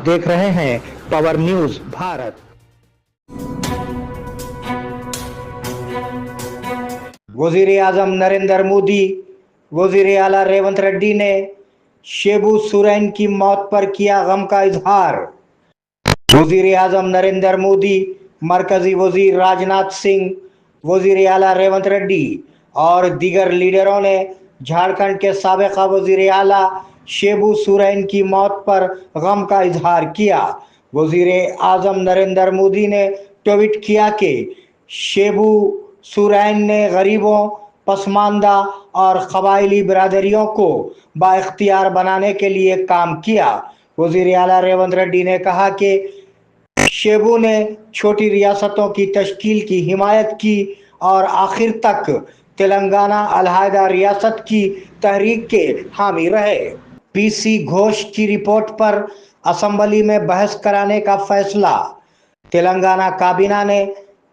देख रहे हैं पावर न्यूज भारत। वजीर आजम नरेंद्र मोदी, वजीर आला रेवंत रेड्डी ने शेबू सुरैन की मौत पर किया गम का इजहार। वजीर आजम नरेंद्र मोदी, मरकजी वजीर राजनाथ सिंह, वजीर आला रेवंत रेड्डी और दीगर लीडरों ने झारखंड के साबिका वजीर आला शेबू सुरैन की मौत पर गम का इजहार किया। वजीर आजम नरेंद्र मोदी ने ट्वीट किया कि शेबू सुरैन ने गरीबों, पसमानदा और कबायली बिरादरियों को बाइख्तियार बनाने के लिए काम किया। वजीर आला रेवंत रेड्डी ने कहा कि शेबू ने छोटी रियासतों की तश्कील की हिमायत की और आखिर तक तेलंगाना अलहदा रियासत की तहरीक के हामी रहे। पीसी घोष की रिपोर्ट पर असेंबली में बहस कराने का फैसला। तेलंगाना काबीना ने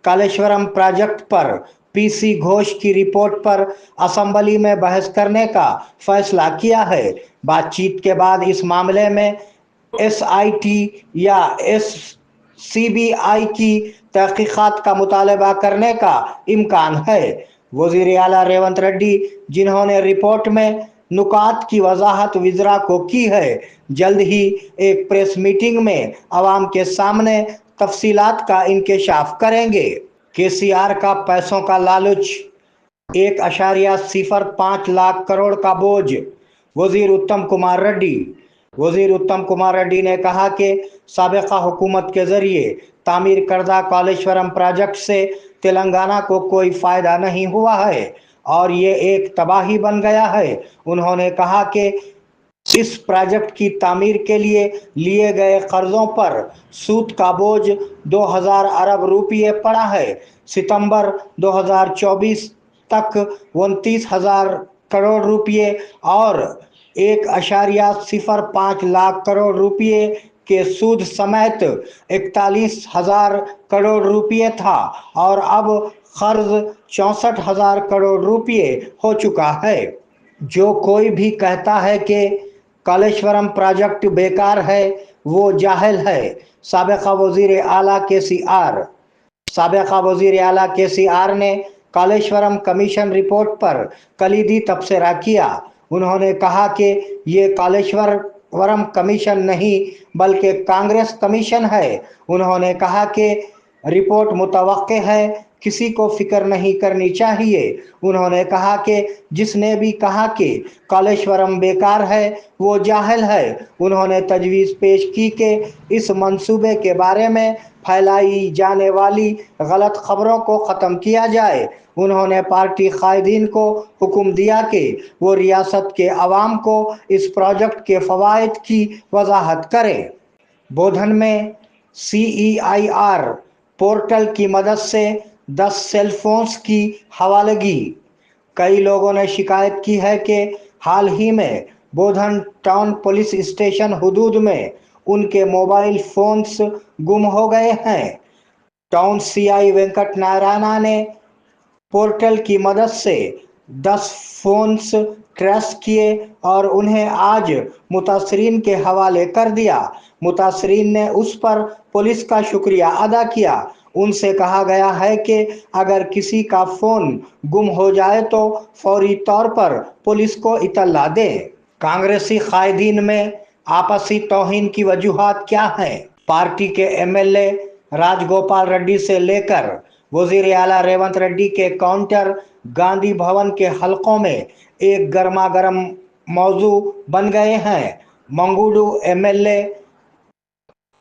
कालेश्वरम प्रोजेक्ट पर पीसी घोष की रिपोर्ट पर असेंबली में बहस करने का फैसला किया है। बातचीत के बाद इस मामले में एसआईटी या सीबीआई की तहकीकात का मुतालबा करने का इम्कान है। वजीर आला रेवंत रेड्डी, जिन्होंने रिपोर्ट में नुकात की वजाहत विजरा को की है, जल्द ही एक प्रेस मीटिंग में अवाम के सामने तफसीलात का इंकशाफ करेंगे। केसीआर का पैसों का लालच, 1.05 लाख करोड़ का बोझ। वजीर उत्तम कुमार रेड्डी ने कहा कि साबिका हुकूमत के जरिए तामीर करदा कालेश्वरम प्रोजेक्ट से तेलंगाना को कोई फायदा नहीं हुआ है और ये एक तबाही बन गया है। उन्होंने कहा कि इस प्रोजेक्ट की तामीर के लिए गए कर्जों पर सूद का बोझ 2000 अरब रुपये पड़ा है। सितंबर 2024 तक 29,000 करोड़ रुपये और 1.05 लाख करोड़ रुपये के सूद समेत 41,000 करोड़ रुपये था और अब कर्ज 64,000 करोड़ रुपये हो चुका है। जो कोई भी कहता है कि कालेश्वरम प्रोजेक्ट बेकार है, वो जाहिल है। साबिका वजीर आला केसीआर ने कालेश्वरम कमीशन रिपोर्ट पर कलीदी तबसरा किया। उन्होंने कहा कि ये कालेश्वरम कमीशन नहीं बल्कि कांग्रेस कमीशन है। उन्होंने कहा कि रिपोर्ट मुतवक्के है, किसी को फिक्र नहीं करनी चाहिए। उन्होंने कहा कि जिसने भी कहा कि कालेश्वरम बेकार है, वो जाहिल है। उन्होंने तजवीज़ पेश की कि इस मंसूबे के बारे में फैलाई जाने वाली गलत खबरों को ख़त्म किया जाए। उन्होंने पार्टी कायदीन को हुक्म दिया कि वो रियासत के अवाम को इस प्रोजेक्ट के फ़वाइद की वजाहत करें। बोधन में CEIR पोर्टल की मदद से 10 सेल फोन्स की हवालगी। कई लोगों ने शिकायत की है कि हाल ही में बोधन टाउन पुलिस स्टेशन हुदूद में उनके मोबाइल फोन्स गुम हो गए हैं। टाउन CI वेंकट नारायणा ने पोर्टल की मदद से 10 फोन्स ट्रेस किए और उन्हें आज मुतासरीन के हवाले कर दिया। मुतासरीन ने उस पर पुलिस का शुक्रिया अदा किया। उनसे कहा गया है कि अगर किसी का फ़ोन गुम हो जाए तो फौरी तौर पर पुलिस को इत्तला दें। कांग्रेसी कायदीन में आपसी तौहीन की वजूहात क्या हैं? पार्टी के MLA राजगोपाल रेड्डी से लेकर वजीर आला रेवंत रेड्डी के काउंटर गांधी भवन के हलकों में एक गर्मा गर्म मौजू बन गए हैं। मंगूडू MLA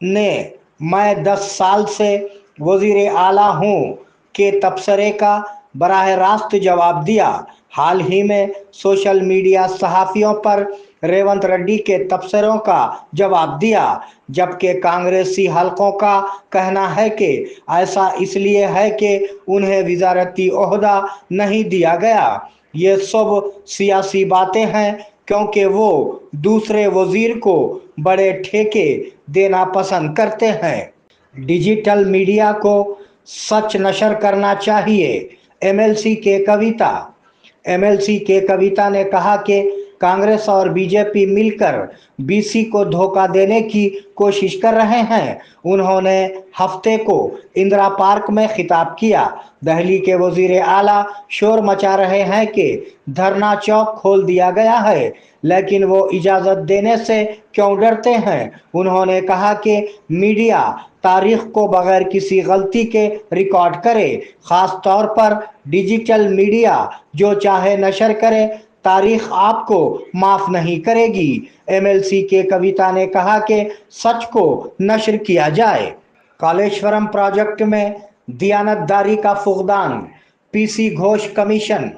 ने मैं 10 साल से वजीर आला हूँ के तबसरे का बराह रास्त जवाब दिया। हाल ही में सोशल मीडिया सहाफ़ियों पर रेवंत रेड्डी के तबसरों का जवाब दिया, जबकि कांग्रेसी हलकों का कहना है कि ऐसा इसलिए है कि उन्हें वज़ारती ओहदा नहीं दिया गया। ये सब सियासी बातें हैं क्योंकि वो दूसरे वजीर को बड़े ठेके देना पसंद करते हैं। डिजिटल मीडिया को सच नशर करना चाहिए। MLC के कविता ने कहा कि कांग्रेस और बीजेपी मिलकर बीसी को धोखा देने की कोशिश कर रहे हैं। उन्होंने हफ्ते को इंदिरा पार्क में खिताब किया। दिल्ली के वजीर आला शोर मचा रहे हैं कि धरना चौक खोल दिया गया है, लेकिन वो इजाजत देने से क्यों डरते हैं। उन्होंने कहा कि मीडिया तारीख को बगैर किसी गलती के रिकॉर्ड करे, खास तौर पर डिजिटल मीडिया जो चाहे नशर करे, तारीख आपको माफ नहीं करेगी। एमएलसी के कविता ने कहा कि सच को नशर किया जाए। कालेश्वरम प्रोजेक्ट में दियानतदारी का फुकदान, PC Ghosh commission.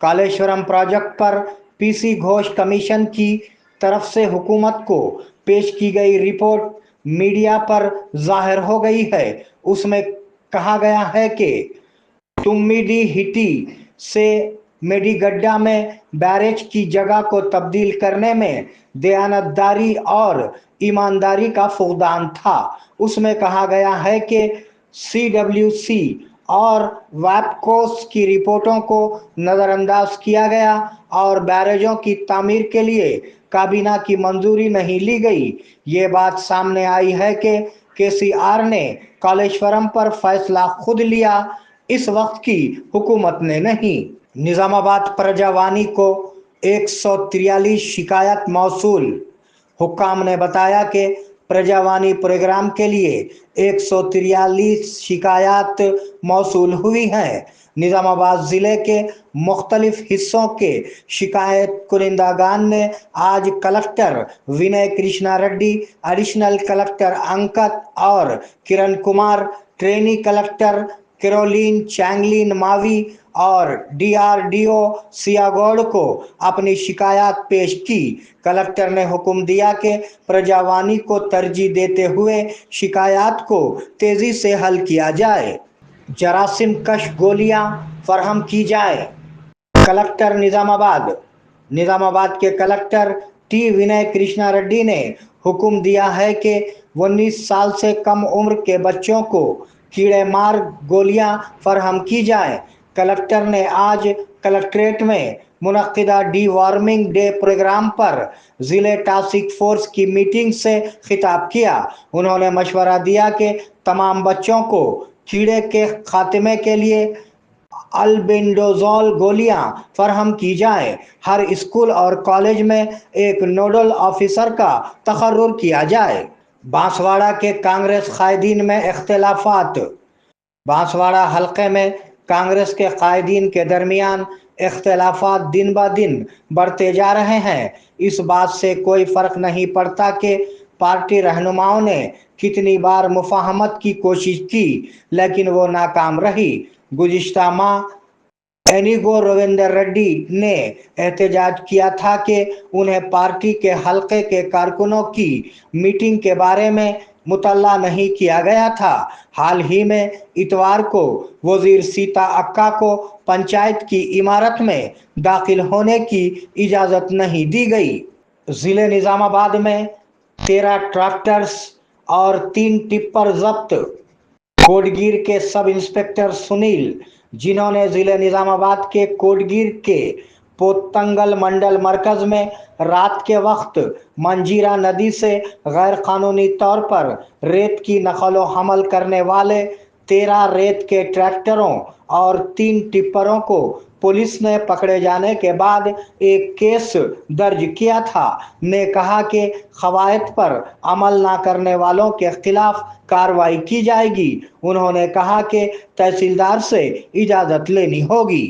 Kaleshwaram project पर पीसी घोष कमीशन की तरफ से हुकूमत को पेश की गई रिपोर्ट मीडिया पर जाहिर हो गई है। उसमें कहा गया है कि तुम्मीडी हिटी से मेडीगड्डा में बैरेज की जगह को तब्दील करने में दयानतदारी और ईमानदारी का फुकदान था। उसमें कहा गया है कि सीडब्ल्यूसी और वैपकोस की रिपोर्टों को नज़रअंदाज किया गया और बैरेजों की तामीर के लिए काबीना की मंजूरी नहीं ली गई। ये बात सामने आई है कि केसीआर ने कालेश्वरम पर फैसला खुद लिया, इस वक्त की हुकूमत ने नहीं। निजामाबाद प्रजावानी को 143 शिकायत मौसूल। हुक्काम ने बताया कि प्रजावानी प्रोग्राम के लिए 143 शिकायत मौसूल हुई हैं। निजामाबाद ज़िले के मुख्तलिफ हिस्सों के शिकायत कुनिंदागान ने आज collector Vinay Krishna Reddy, additional collector Ankit और Kiran Kumar, trainee collector Caroline Chenglin Mawi और डीआरडीओ सियागौड़ को अपनी शिकायत पेश की। कलेक्टर ने हुक्म दिया कि प्रजावानी को तरजीह देते हुए शिकायत को तेजी से हल किया जाए। जरासीम कश गोलियां फराहम की जाए। कलेक्टर निजामाबाद के कलेक्टर टी विनय कृष्णा रेड्डी ने हुक्म दिया है कि 19 साल से कम उम्र के बच्चों को कीड़े मार गोलियां फराहम की जाए। कलेक्टर ने आज कलेक्ट्रेट में मुनक्किदा डीवॉर्मिंग डे प्रोग्राम पर जिले टास्क फोर्स की मीटिंग से खिताब किया। उन्होंने मशवरा दिया कि तमाम बच्चों को कीड़े के खात्मे के लिए अल्बेंडाजोल गोलियां फराहम की जाए। हर स्कूल और कॉलेज में एक नोडल ऑफिसर का तकर्रुर किया जाए। बांसवाड़ा के कांग्रेस कायदीन में इख्तिलाफात। बांसवाड़ा हलके में कांग्रेस के कायदीन के दरमियान इख्तिलाफात दिन ब दिन बढ़ते जा रहे हैं। इस बात से कोई फर्क नहीं पड़ता कि पार्टी रहनुमाओं ने कितनी बार मुफाहमत की कोशिश की, लेकिन वो नाकाम रही। गुज़िश्ता माह एनिगो रविंदर रेड्डी ने एहतजाज किया था कि उन्हें पार्टी के हलके के कारकुनों की मीटिंग के बारे में मुतल्ला नहीं किया गया था। हाल ही में इतवार को वजीर सीता अक्का को पंचायत की इमारत में दाखिल होने की इजाज़त नहीं दी गई। ज़िले निज़ामाबाद में 13 ट्रैक्टर्स और 3 टिप्पर जब्त। कोटगीर के सब इंस्पेक्टर सुनील, जिन्होंने ज़िले निज़ामाबाद के कोटगीर के पोतंगल मंडल मरकज में रात के वक्त मंजीरा नदी से गैर कानूनी तौर पर रेत की नकलो हमल करने वाले 13 रेत के ट्रैक्टरों और 3 टिप्परों को पुलिस ने पकड़े जाने के बाद एक केस दर्ज किया था। ने कहा कि कवायद पर अमल न करने वालों के खिलाफ कार्रवाई की जाएगी। उन्होंने कहा कि तहसीलदार से इजाज़त लेनी होगी।